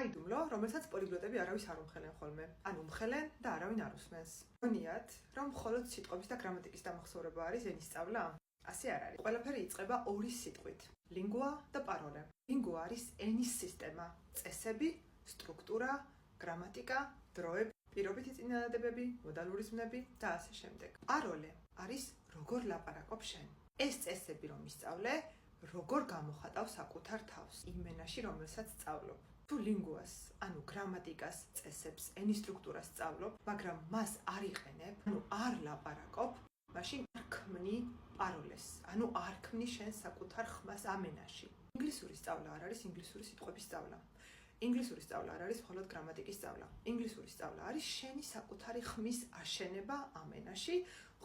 საიდუმლო, რომელსაც პოლიგლოტები არავის არ უმხელენ ხოლმე. ან უმხელენ და არავინ არ უსმენს. გონიათ, რომ მხოლოდ სიტყვების და გრამატიკის დამახსოვრება არის ენის სწავლა? ასე არ არის. ყველაფერი იწყება ორი სიტყვით: ლინგვა და პაროლე. ლინგვა არის ენის სისტემა, წესები, სტრუქტურა, გრამატიკა, დროები, პირობითი წინადადებები, მოდალური ზმნები და ასე შემდეგ. პაროლე არის როგორ ლაპარაკობ შენ. ეს წესები რომ ისწავლე, როგორ გამოხატავ საკუთარ თავს იმენაში, რომელსაც სწავლობ. თუ ლინგვას, ანუ გრამატიკას, წესებს, ენის სტრუქტურას სწავლობ, მაგრამ მას არ იყენებ, ანუ არ ლაპარაკობ, მაშინ არ ქმნი პაროლეს, ანუ არ ქმნი შენ საკუთარ ხმას ამენაში. ინგლისურის სწავლა არ არის ინგლისური სიტყვების სწავლა. ინგლისური სწავლა არ არის მხოლოდ გრამატიკის სწავლა. ინგლისური სწავლა არის შენი საკუთარი ხმის აშენება ამენაში,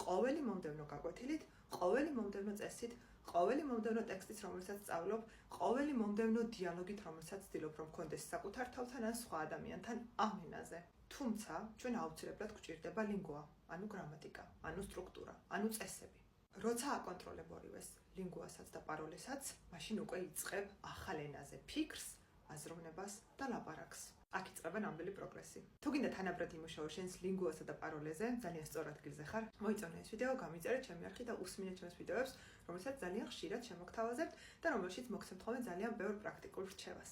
ყოველი მომდევნო გაკვეთილით, ყოველი მომდევნო წესით, ყოველი მომდევნო ტექსტით, რომელსაც სწავლობ, ყოველი მომდევნო დიალოგით, რომელსაც ვცდილობ რომ გქონდეს საკუთარ თავთან ან სხვა ადამიანთან ამენაზე. თუმცა, ჩვენ აუცილებლად გვჭირდება ლინგვა, ანუ გრამატიკა, ანუ სტრუქტურა, ანუ წესები. როცა აკონტროლებ ორივეს, ლინგვასაც და პაროლესაც, მაშინ უკვე იწყებ ახალ ენაზე ფიქრს, აზროვნებას და ლაპარაკს. აქ იწყება ნამდვილი პროგრესი. თუ გინდა თანაბრად იმუშაო შენს ლინგვასა და პაროლეზე, ძალიან სწორ ადგილზე ხარ. მოიწონე ეს ვიდეო, გამიწერე ჩემი არხი და უსმინე ჩემს ვიდეოებს, რომელსაც ძალიან ხშირად შემოგთავაზებთ და რომელშიც მოგცემთ ხოლმე ძალიან ბევრ პრაქტიკულ რჩევას.